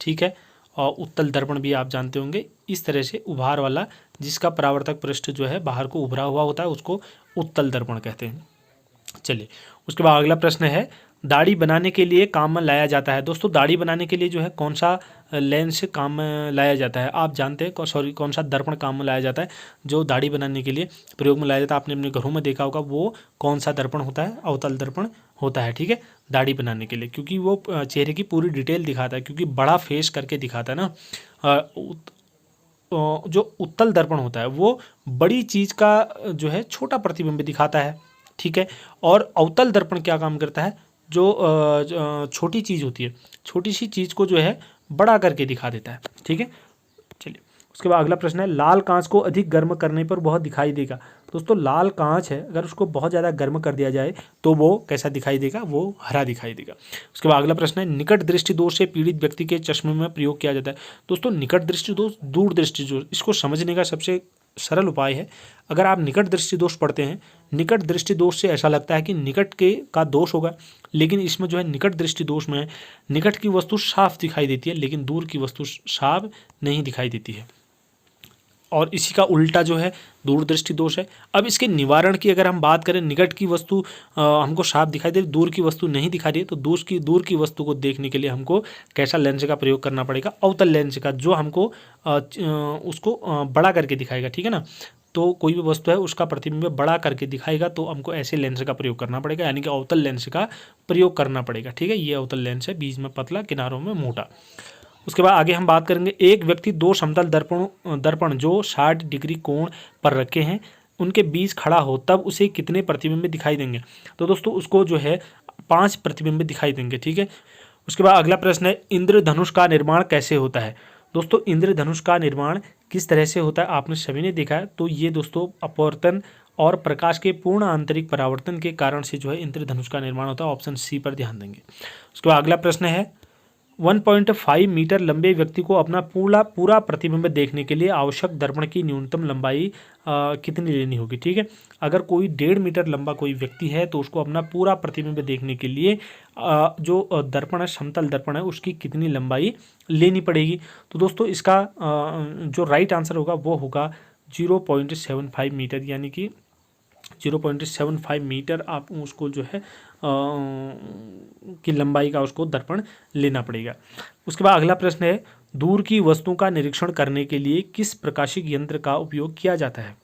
ठीक है, और उत्तल दर्पण भी आप जानते होंगे, इस तरह से उभार वाला, जिसका परावर्तक पृष्ठ जो है बाहर को उभरा हुआ होता है, उसको उत्तल दर्पण कहते हैं। चलिए, उसके बाद अगला प्रश्न है दाढ़ी बनाने के लिए काम में लाया जाता है। दोस्तों, दाढ़ी बनाने के लिए जो है कौन सा लेंस काम में लाया जाता है, आप जानते हैं, कौन सा दर्पण काम में लाया जाता है जो दाढ़ी बनाने के लिए प्रयोग में लाया जाता है। आपने अपने घरों में देखा होगा, वो कौन सा दर्पण होता है, अवतल दर्पण होता है। ठीक है, दाढ़ी बनाने के लिए, क्योंकि वो चेहरे की पूरी डिटेल दिखाता है, क्योंकि बड़ा फेस करके दिखाता है ना। जो उत्तल दर्पण होता है वो बड़ी चीज़ का जो है छोटा प्रतिबिंब दिखाता है। ठीक है, और अवतल दर्पण क्या काम करता है, जो छोटी चीज़ होती है, छोटी सी चीज़ को जो है बड़ा करके दिखा देता है। ठीक है, चलिए उसके बाद अगला प्रश्न है, लाल कांच को अधिक गर्म करने पर बहुत दिखाई देगा। दोस्तों लाल कांच है, अगर उसको बहुत ज़्यादा गर्म कर दिया जाए तो वो कैसा दिखाई देगा, वो हरा दिखाई देगा। उसके बाद अगला प्रश्न है, निकट दृष्टि दोष से पीड़ित व्यक्ति के चश्मे में प्रयोग किया जाता है। दोस्तों निकट दृष्टि दोष, दूर दृष्टि दोष, इसको समझने का सबसे सरल उपाय है, अगर आप निकट दृष्टि दोष पढ़ते हैं, निकट दृष्टि दोष से ऐसा लगता है कि निकट के का दोष होगा, लेकिन इसमें जो है निकट दृष्टि दोष में निकट की वस्तु साफ दिखाई देती है लेकिन दूर की वस्तु साफ नहीं दिखाई देती है, और इसी का उल्टा जो है दूरदृष्टि दोष है। अब इसके निवारण की अगर हम बात करें, निकट की वस्तु हमको साफ दिखाई दे रही, दूर की वस्तु नहीं दिखा रही है, तो दूर की वस्तु को देखने के लिए हमको कैसा लेंस का प्रयोग करना पड़ेगा, अवतल लेंस का, जो हमको उसको बड़ा करके दिखाएगा। ठीक है ना, तो कोई भी वस्तु है उसका प्रतिबिंब बड़ा करके दिखाएगा तो हमको ऐसे लेंस का प्रयोग करना पड़ेगा, यानी कि अवतल लेंस का प्रयोग करना पड़ेगा। ठीक है, ये अवतल लेंस है, बीच में पतला, किनारों में मोटा। उसके बाद आगे हम बात करेंगे, एक व्यक्ति दो समतल दर्पण जो 60 डिग्री कोण पर रखे हैं उनके बीच खड़ा हो, तब उसे कितने प्रतिबिंब दिखाई देंगे। तो दोस्तों उसको जो है 5 प्रतिबिंब दिखाई देंगे। ठीक है, उसके बाद अगला प्रश्न है, इंद्रधनुष का निर्माण कैसे होता है। दोस्तों इंद्रधनुष का निर्माण किस तरह से होता है, आपने सभी ने देखा है। तो ये दोस्तों अपवर्तन और प्रकाश के पूर्ण आंतरिक परावर्तन के कारण से जो है इंद्रधनुष का निर्माण होता है। ऑप्शन सी पर ध्यान देंगे। उसके बाद अगला प्रश्न है, 1.5 मीटर लंबे व्यक्ति को अपना पूरा प्रतिबिंब देखने के लिए आवश्यक दर्पण की न्यूनतम लंबाई कितनी लेनी होगी। ठीक है, अगर कोई 1.5 मीटर लंबा कोई व्यक्ति है तो उसको अपना पूरा प्रतिबिंब देखने के लिए जो दर्पण है, समतल दर्पण है, उसकी कितनी लंबाई लेनी पड़ेगी। तो दोस्तों इसका जो राइट आंसर होगा वो होगा 0.75 मीटर, यानी कि 0.75 मीटर आप उसको जो है की लंबाई का उसको दर्पण लेना पड़ेगा। उसके बाद अगला प्रश्न है, दूर की वस्तुओं का निरीक्षण करने के लिए किस प्रकाशिक यंत्र का उपयोग किया जाता है।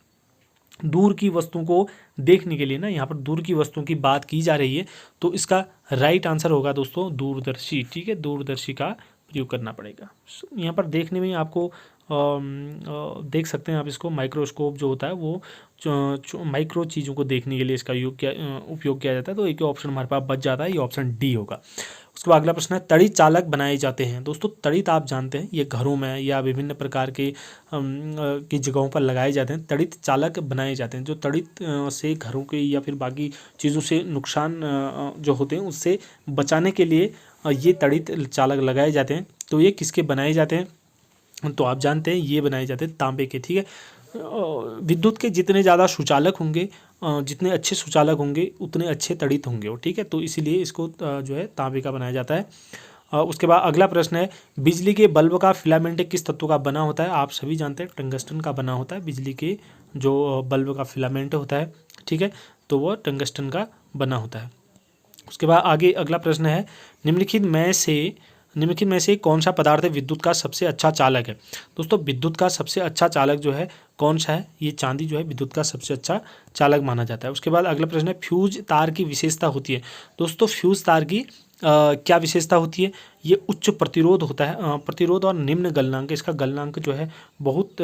दूर की वस्तुओं को देखने के लिए ना, यहाँ पर दूर की वस्तुओं की बात की जा रही है, तो इसका राइट आंसर होगा दोस्तों दूरदर्शी। ठीक है, दूरदर्शी का प्रयोग करना पड़ेगा। यहाँ पर देखने में आपको देख सकते हैं आप इसको, माइक्रोस्कोप जो होता है वो माइक्रो चीज़ों को देखने के लिए इसका उपयोग किया जाता है। तो एक ऑप्शन हमारे पास बच जाता है, ये ऑप्शन डी होगा। उसके बाद अगला प्रश्न है, तड़ित चालक बनाए जाते हैं। दोस्तों तड़ित आप जानते हैं, ये घरों में या विभिन्न प्रकार के की जगहों पर लगाए जाते हैं। तड़ित चालक बनाए जाते हैं, जो तड़ित से घरों के या फिर बाकी चीज़ों से नुकसान जो होते हैं उससे बचाने के लिए ये तड़ित चालक लगाए जाते हैं। तो ये किसके बनाए जाते हैं, तो आप जानते हैं ये बनाए जाते हैं तांबे के। ठीक है, विद्युत के जितने ज़्यादा सुचालक होंगे, जितने अच्छे सुचालक होंगे उतने अच्छे तड़ित होंगे वो। ठीक है, तो इसीलिए इसको जो है तांबे का बनाया जाता है। उसके बाद अगला प्रश्न है, बिजली के बल्ब का फिलामेंट किस तत्व का बना होता है। आप सभी जानते हैं टंगस्टन का बना होता है, बिजली के जो बल्ब का फिलामेंट होता है। ठीक है, तो वो टंगस्टन का बना होता है। उसके बाद आगे अगला प्रश्न है, निम्नलिखित में से कौन सा पदार्थ विद्युत का सबसे अच्छा चालक है। दोस्तों विद्युत का सबसे अच्छा चालक जो है कौन सा है, ये चांदी जो है विद्युत का सबसे अच्छा चालक माना जाता है। उसके बाद अगला प्रश्न है, फ्यूज तार की विशेषता होती है। दोस्तों फ्यूज तार की क्या विशेषता होती है, ये उच्च प्रतिरोध होता है, प्रतिरोध और निम्न गलनांक, इसका गलनांक जो है बहुत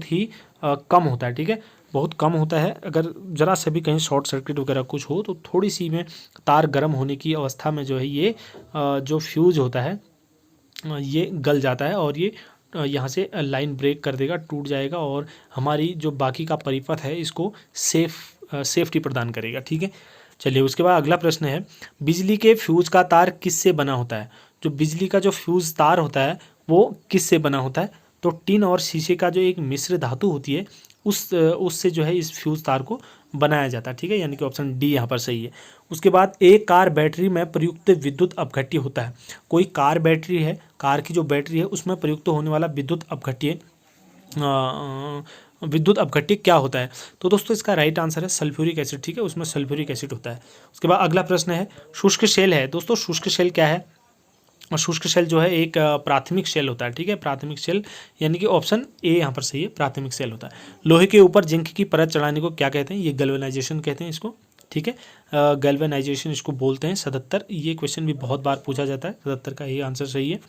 ही कम होता है। ठीक है, बहुत कम होता है। अगर ज़रा से भी कहीं शॉर्ट सर्किट वगैरह कुछ हो तो थोड़ी सी में तार गर्म होने की अवस्था में जो है ये जो फ्यूज होता है ये गल जाता है और ये यहाँ से लाइन ब्रेक कर देगा, टूट जाएगा और हमारी जो बाकी का परिपथ है इसको सेफ्टी प्रदान करेगा। ठीक है, चलिए उसके बाद अगला प्रश्न है, बिजली के फ्यूज का तार किससे बना होता है। जो बिजली का जो फ्यूज तार होता है वो किससे बना होता है, तो टिन और शीशे का जो एक मिश्र धातु होती है उससे जो है इस फ्यूज तार को बनाया जाता है। ठीक है, यानी कि ऑप्शन डी यहाँ पर सही है। उसके बाद एक कार बैटरी में प्रयुक्त विद्युत अपघट्य होता है। कोई कार बैटरी है, कार की जो बैटरी है उसमें प्रयुक्त होने वाला विद्युत अपघट्य क्या होता है। तो दोस्तों इसका राइट आंसर है सल्फ्यूरिक एसिड। ठीक है, उसमें सल्फ्यूरिक एसिड होता है। उसके बाद अगला प्रश्न है, शुष्क शेल है। दोस्तों शुष्क शेल क्या है, और शुष्क शेल जो है एक प्राथमिक शेल होता है। ठीक है, प्राथमिक शेल यानी कि ऑप्शन ए यहाँ पर सही है, प्राथमिक शेल होता है। लोहे के ऊपर जिंक की परत चढ़ाने को क्या कहते हैं, ये गैल्वेनाइजेशन कहते हैं इसको। ठीक है, गैल्वेनाइजेशन इसको बोलते हैं। 77 ये क्वेश्चन भी बहुत बार पूछा जाता है, 77 का ये आंसर सही है।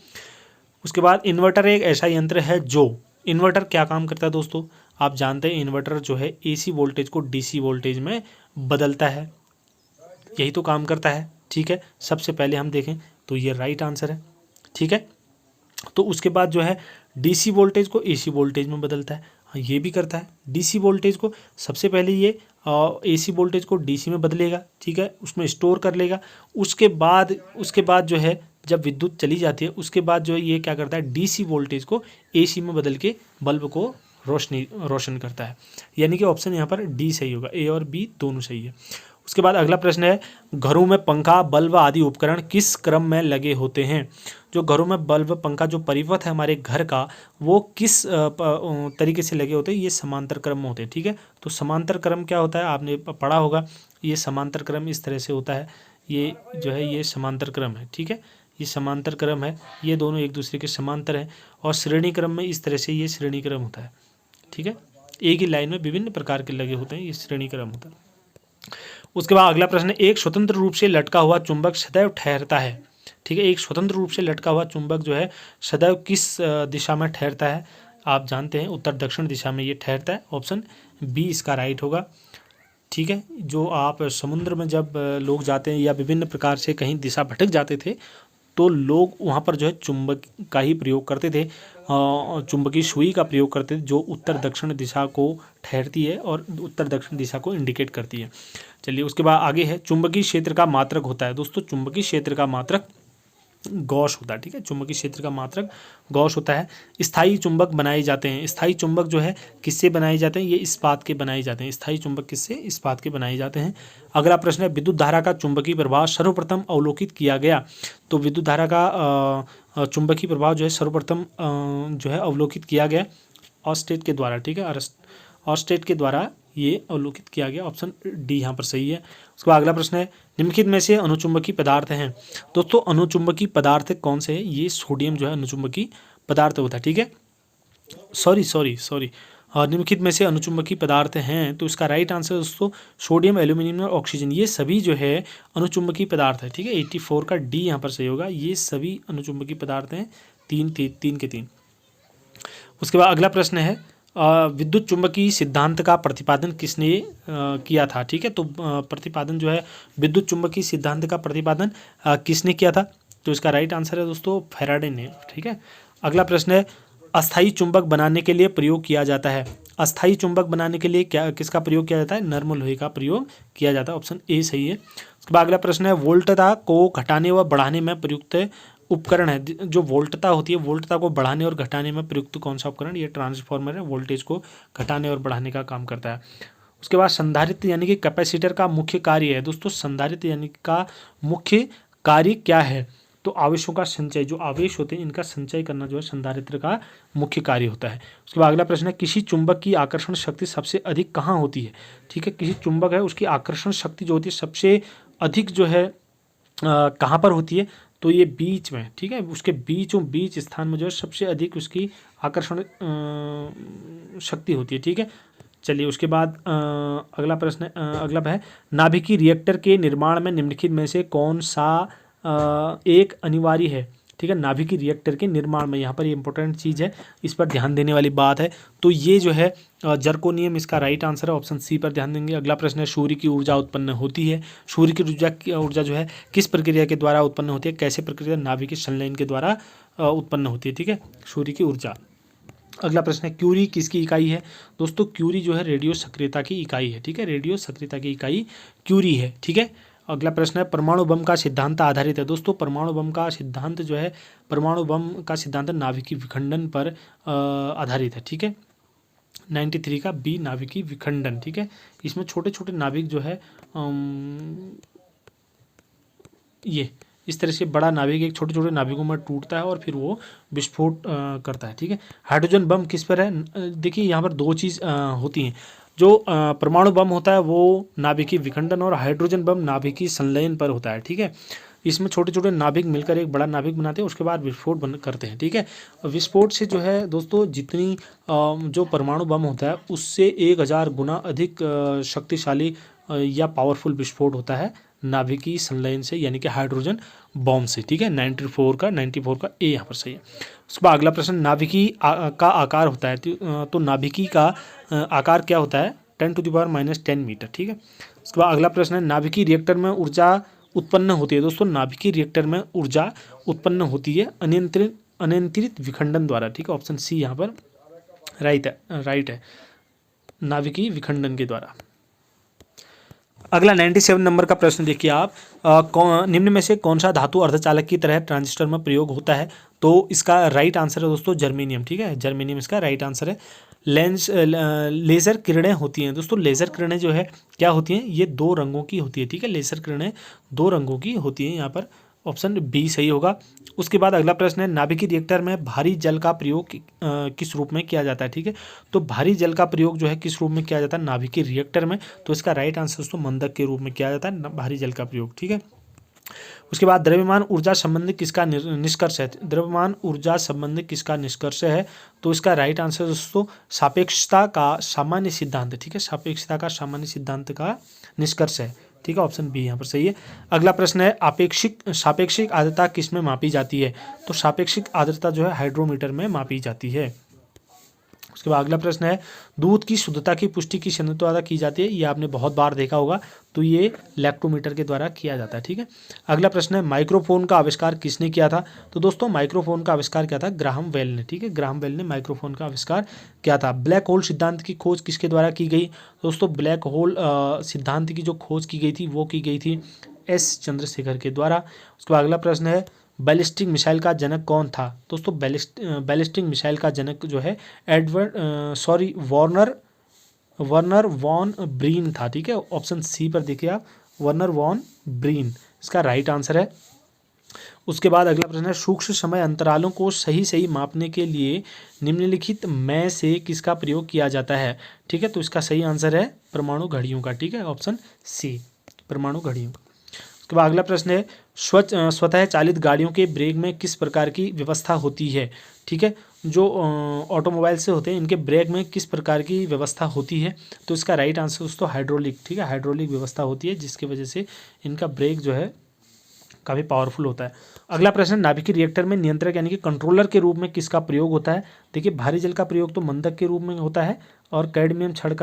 उसके बाद इन्वर्टर एक ऐसा यंत्र है जो, इन्वर्टर क्या काम करता है दोस्तों, आप जानते हैं इन्वर्टर जो है AC वोल्टेज को DC वोल्टेज में बदलता है। यही तो काम करता है। ठीक है, सबसे पहले हम देखें तो ये राइट आंसर है। ठीक है, तो उसके बाद जो है डीसी वोल्टेज को एसी वोल्टेज में बदलता है। हाँ, ये भी करता है। डीसी वोल्टेज को सबसे पहले ये एसी वोल्टेज को डीसी में बदलेगा। ठीक है, उसमें स्टोर कर लेगा। उसके बाद जो है जब विद्युत चली जाती है उसके बाद जो है ये क्या करता है, डीसी वोल्टेज को एसी में बदल के बल्ब को रोशन करता है। यानी कि ऑप्शन यहाँ पर डी सही होगा, ए और बी दोनों सही है। उसके बाद अगला प्रश्न है, घरों में पंखा बल्ब आदि उपकरण किस क्रम में लगे होते हैं। जो घरों में बल्ब पंखा जो परिपथ है हमारे घर का, वो किस तरीके से लगे होते हैं, ये समांतर क्रम में होते हैं। ठीक है, तो समांतर क्रम क्या होता है आपने पढ़ा होगा। ये समांतर क्रम इस तरह से होता है, ये जो है ये समांतर क्रम है। ठीक है, ये समांतर क्रम है, ये दोनों एक दूसरे के समांतर हैं। और श्रेणी क्रम में इस तरह से ये श्रेणी क्रम होता है। ठीक है, एक ही लाइन में विभिन्न प्रकार के लगे होते हैं, ये श्रेणी क्रम होता है। उसके बाद अगला प्रश्न है, एक स्वतंत्र रूप से लटका हुआ चुंबक सदैव ठहरता है। ठीक है, एक स्वतंत्र रूप से लटका हुआ चुंबक जो है सदैव किस दिशा में ठहरता है। आप जानते हैं उत्तर दक्षिण दिशा में ये ठहरता है। ऑप्शन बी इसका राइट होगा। ठीक है, जो आप समुद्र में जब लोग जाते हैं या विभिन्न प्रकार से कहीं दिशा भटक जाते थे तो लोग वहाँ पर जो है चुंबक का ही प्रयोग करते थे, चुंबकीय सुई का प्रयोग करते थे, जो उत्तर दक्षिण दिशा को ठहरती है और उत्तर दक्षिण दिशा को इंडिकेट करती है। चलिए, उसके बाद आगे है, चुंबकीय क्षेत्र का मात्रक होता है। दोस्तों, चुंबकीय क्षेत्र का मात्रक गॉस होता है। ठीक है, चुंबकीय क्षेत्र का मात्रक गॉस होता है। स्थायी चुंबक बनाए जाते हैं। स्थायी चुंबक जो है किससे बनाए जाते हैं, ये इस्पात के बनाए जाते हैं। स्थायी चुंबक किससे, इस्पात के बनाए जाते हैं। अगला प्रश्न है, विद्युत धारा का चुंबकीय प्रभाव सर्वप्रथम अवलोकित किया गया। तो विद्युत धारा का चुंबकीय प्रभाव जो है सर्वप्रथम जो है अवलोकित किया गया ऑस्टेट के द्वारा। ठीक है, ऑस्टेट के द्वारा ये अवलोकित किया गया। ऑप्शन डी यहाँ पर सही है। उसके बाद अगला प्रश्न है, निम्नलिखित में से अनुचुंबकीय पदार्थ हैं। दोस्तों, अनुचुंबकीय पदार्थ कौन से हैं, ये सोडियम जो है अनुचुंबकीय पदार्थ होता है। ठीक है, सॉरी निम्नलिखित में से अनुचुंबकीय पदार्थ हैं, तो इसका राइट आंसर दोस्तों सोडियम, एल्यूमिनियम और ऑक्सीजन, ये सभी जो है अनुचुंबकीय पदार्थ है। ठीक है, 84 का डी यहाँ पर सही होगा। ये सभी अनुचुंबकीय पदार्थ हैं, तीन के तीन। उसके बाद अगला प्रश्न है, विद्युत चुंबकीय सिद्धांत का प्रतिपादन किसने किया था। ठीक है, तो प्रतिपादन जो है विद्युत चुंबकीय सिद्धांत का प्रतिपादन किसने किया था, तो इसका राइट आंसर है दोस्तों फैराडे ने। ठीक है, अगला प्रश्न है, अस्थायी चुंबक बनाने के लिए प्रयोग किया जाता है। अस्थायी चुंबक बनाने के लिए किसका प्रयोग किया जाता है, नर्म लोहे का प्रयोग किया जाता है। ऑप्शन ए सही है। उसके बाद अगला प्रश्न है, वोल्टता को घटाने व बढ़ाने में प्रयुक्त उपकरण है। जो वोल्टता होती है, वोल्टता को बढ़ाने और घटाने में प्रयुक्त कौन सा उपकरण, ये ट्रांसफार्मर है, वोल्टेज को घटाने और बढ़ाने का काम करता है। उसके बाद संधारित्र यानी कि कैपेसिटर का मुख्य कार्य है। दोस्तों, संधारित्र यानी का मुख्य कार्य क्या है, तो आवेशों का संचय, जो आवेश होते हैं इनका संचय करना जो है संधारित्र का मुख्य कार्य होता है। उसके बाद अगला प्रश्न है, किसी चुंबक की आकर्षण शक्ति सबसे अधिक कहाँ होती है। ठीक है, किसी चुंबक है उसकी आकर्षण शक्ति जो होती है सबसे अधिक जो है कहाँ पर होती है, तो ये बीच में। ठीक है, उसके बीच स्थान में जो है सबसे अधिक उसकी आकर्षण शक्ति होती है। ठीक है, चलिए उसके बाद अगला प्रश्न अगला है, नाभिकीय रिएक्टर के निर्माण में निम्नलिखित में से कौन सा एक अनिवार्य है। ठीक है, नाभिकीय रिएक्टर के निर्माण में, यहाँ पर ये इंपॉर्टेंट चीज़ है, इस पर ध्यान देने वाली बात है। तो ये जो है जर्कोनियम इसका राइट आंसर है। ऑप्शन सी पर ध्यान देंगे। अगला प्रश्न है, सूर्य की ऊर्जा उत्पन्न होती है। सूर्य की ऊर्जा जो है किस प्रक्रिया के द्वारा उत्पन्न होती है, कैसे प्रक्रिया, नाभिकीय संलयन के द्वारा उत्पन्न होती है। ठीक है, सूर्य की ऊर्जा। अगला प्रश्न है, क्यूरी किसकी इकाई है। दोस्तों, क्यूरी जो है रेडियो सक्रियता की इकाई है। ठीक है, रेडियो सक्रियता की इकाई क्यूरी है। ठीक है, अगला प्रश्न है, परमाणु बम का सिद्धांत आधारित है। दोस्तों, परमाणु बम का सिद्धांत जो है, परमाणु बम का सिद्धांत नाभिकीय विखंडन पर आधारित है। ठीक है, 93 का बी नाभिकीय विखंडन। ठीक है, इसमें छोटे छोटे नाभिक जो है ये इस तरह से बड़ा नाभिक एक छोटे छोटे नाभिकों में टूटता है और फिर वो विस्फोट करता है। ठीक है, हाइड्रोजन बम किस पर है, देखिए यहाँ पर दो चीज़ होती हैं। जो परमाणु बम होता है वो नाभिकीय विखंडन और हाइड्रोजन बम नाभिकीय संलयन पर होता है। ठीक है, इसमें छोटे छोटे नाभिक मिलकर एक बड़ा नाभिक बनाते हैं, उसके बाद विस्फोट करते हैं। ठीक है, विस्फोट से जो है दोस्तों जितनी जो परमाणु बम होता है उससे 1000 गुना अधिक शक्तिशाली या पावरफुल विस्फोट होता है नाभिकीय संलयन से, यानी कि हाइड्रोजन बॉम्ब से। ठीक है, 94 का ए यहाँ पर सही है। उसके बाद अगला प्रश्न, नाभिकीय का आकार होता है। तो नाभिकीय का आकार क्या होता है, 10⁻⁻10 मीटर, ठीक है। उसके बाद अगला प्रश्न है, नाभिकीय रिएक्टर में ऊर्जा उत्पन्न होती है। दोस्तों नाभिकीय रिएक्टर में ऊर्जा उत्पन्न होती है अनियंत्रित विखंडन द्वारा, ठीक है। ऑप्शन सी यहाँ पर राइट है, नाभिकीय विखंडन के द्वारा। अगला 97 नंबर का प्रश्न देखिए आप, निम्न में से कौन सा धातु अर्धचालक की तरह ट्रांजिस्टर में प्रयोग होता है? तो इसका राइट आंसर है दोस्तों जर्मेनियम, ठीक है। जर्मेनियम इसका राइट आंसर है। लेज़र किरणें होती हैं दोस्तों, लेज़र किरणें जो है क्या होती हैं, ये 2 रंगों की होती है, ठीक है। लेज़र किरणें 2 रंगों की होती हैं, यहाँ पर ऑप्शन बी सही होगा। उसके बाद अगला प्रश्न है, नाभिकीय रिएक्टर में भारी जल का प्रयोग किस रूप में किया जाता है, ठीक है। तो भारी जल का प्रयोग जो है किस रूप में किया जाता है नाभिकीय रिएक्टर में? तो इसका राइट आंसर दोस्तों मंदक के रूप में किया जाता है भारी जल का प्रयोग, ठीक है। उसके बाद द्रव्यमान ऊर्जा संबंधी किसका निष्कर्ष है? द्रव्यमान ऊर्जा संबंधी किसका निष्कर्ष है? तो इसका राइट आंसर दोस्तों सापेक्षता का सामान्य सिद्धांत, ठीक है। सापेक्षता का सामान्य सिद्धांत का निष्कर्ष है, ठीक है। ऑप्शन बी यहाँ पर सही है। अगला प्रश्न है, सापेक्षिक आर्द्रता किस में मापी जाती है? तो सापेक्षिक आर्द्रता जो है हाइड्रोमीटर में मापी जाती है। उसके बाद अगला प्रश्न है, दूध की शुद्धता की पुष्टि किस यंत्र द्वारा की जाती है? ये आपने बहुत बार देखा होगा, तो ये लैक्टोमीटर के द्वारा किया जाता है, ठीक है। अगला प्रश्न है, माइक्रोफोन का आविष्कार किसने किया था? तो दोस्तों माइक्रोफोन का आविष्कार किया था ग्राहम बेल ने, ठीक है। ग्राहम बेल ने माइक्रोफोन का आविष्कार किया था। ब्लैक होल सिद्धांत की खोज किसके द्वारा की गई? दोस्तों ब्लैक होल सिद्धांत की जो खोज की गई थी वो की गई थी एस चंद्रशेखर के द्वारा। उसके बाद अगला प्रश्न है, बैलिस्टिक मिसाइल का जनक कौन था? दोस्तों बैलिस्टिक मिसाइल का जनक जो है वर्नर वॉन ब्रीन था, ठीक है। ऑप्शन सी पर देखिए आप, वर्नर वॉन ब्रीन इसका राइट आंसर है। उसके बाद अगला प्रश्न है, सूक्ष्म समय अंतरालों को सही मापने के लिए निम्नलिखित में से किसका प्रयोग किया जाता है, ठीक है। तो इसका सही आंसर है परमाणु घड़ियों का, ठीक है। ऑप्शन सी परमाणु घड़ियों। उसके बाद अगला प्रश्न है, स्वतः चालित गाड़ियों के ब्रेक में किस प्रकार की व्यवस्था होती है, ठीक है। जो ऑटोमोबाइल से होते हैं इनके ब्रेक में किस प्रकार की व्यवस्था होती है? तो इसका राइट आंसर दोस्तों हाइड्रोलिक, ठीक है। हाइड्रोलिक व्यवस्था होती है जिसकी वजह से इनका ब्रेक जो है काफ़ी पावरफुल होता है। अगला प्रश्न, नाभिकीय रिएक्टर में नियंत्रक यानी कि कंट्रोलर के रूप में किसका प्रयोग होता है? देखिए भारी जल का प्रयोग तो मंदक के रूप में होता है और कैडमियम छड़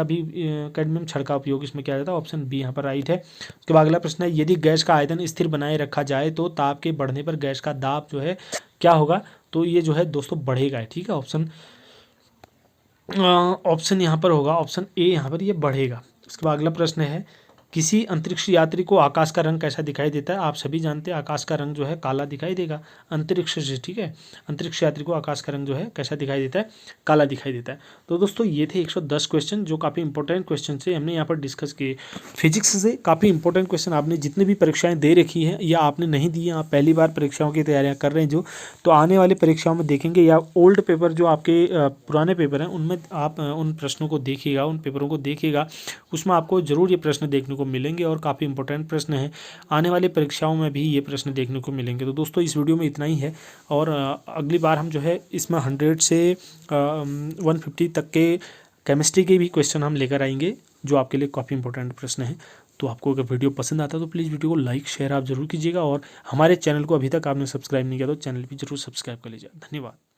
का उपयोग इसमें किया जाता है। ऑप्शन बी यहाँ पर राइट है। उसके बाद अगला प्रश्न है, यदि गैस का आयतन स्थिर बनाए रखा जाए तो ताप के बढ़ने पर गैस का दाब जो है क्या होगा? तो ये जो है दोस्तों बढ़ेगा, ठीक है। ऑप्शन यहाँ पर होगा ऑप्शन ए, यहाँ पर ये बढ़ेगा। उसके बाद अगला प्रश्न है, किसी अंतरिक्ष यात्री को आकाश का रंग कैसा दिखाई देता है? आप सभी जानते हैं आकाश का रंग जो है काला दिखाई देगा अंतरिक्ष से, ठीक है। अंतरिक्ष यात्री को आकाश का रंग जो है कैसा दिखाई देता है? काला दिखाई देता है। तो दोस्तों ये थे 110 क्वेश्चन जो काफ़ी इंपॉर्टेंट क्वेश्चन थे, हमने यहाँ पर डिस्कस किए। फिजिक्स से काफ़ी इंपॉर्टेंट क्वेश्चन आपने जितनी भी परीक्षाएँ दे रखी हैं या आपने नहीं दी हैं, आप पहली बार परीक्षाओं की तैयारियाँ कर रहे हैं जो, तो आने वाली परीक्षाओं में देखेंगे या ओल्ड पेपर जो आपके पुराने पेपर हैं उनमें आप उन प्रश्नों को देखिएगा, उन पेपरों को देखिएगा, उसमें आपको ज़रूर ये प्रश्न देखने को मिलेंगे और काफ़ी इंपॉर्टेंट प्रश्न हैं। आने वाली परीक्षाओं में भी ये प्रश्न देखने को मिलेंगे। तो दोस्तों इस वीडियो में इतना ही है और अगली बार हम जो है इसमें 100 से 150 तक के केमिस्ट्री के भी क्वेश्चन हम लेकर आएंगे जो आपके लिए काफ़ी इंपॉर्टेंट प्रश्न हैं। तो आपको अगर वीडियो पसंद आता है तो प्लीज़ वीडियो को लाइक शेयर आप जरूर कीजिएगा और हमारे चैनल को अभी तक आपने सब्सक्राइब नहीं किया तो चैनल भी जरूर सब्सक्राइब कर लीजिए। धन्यवाद।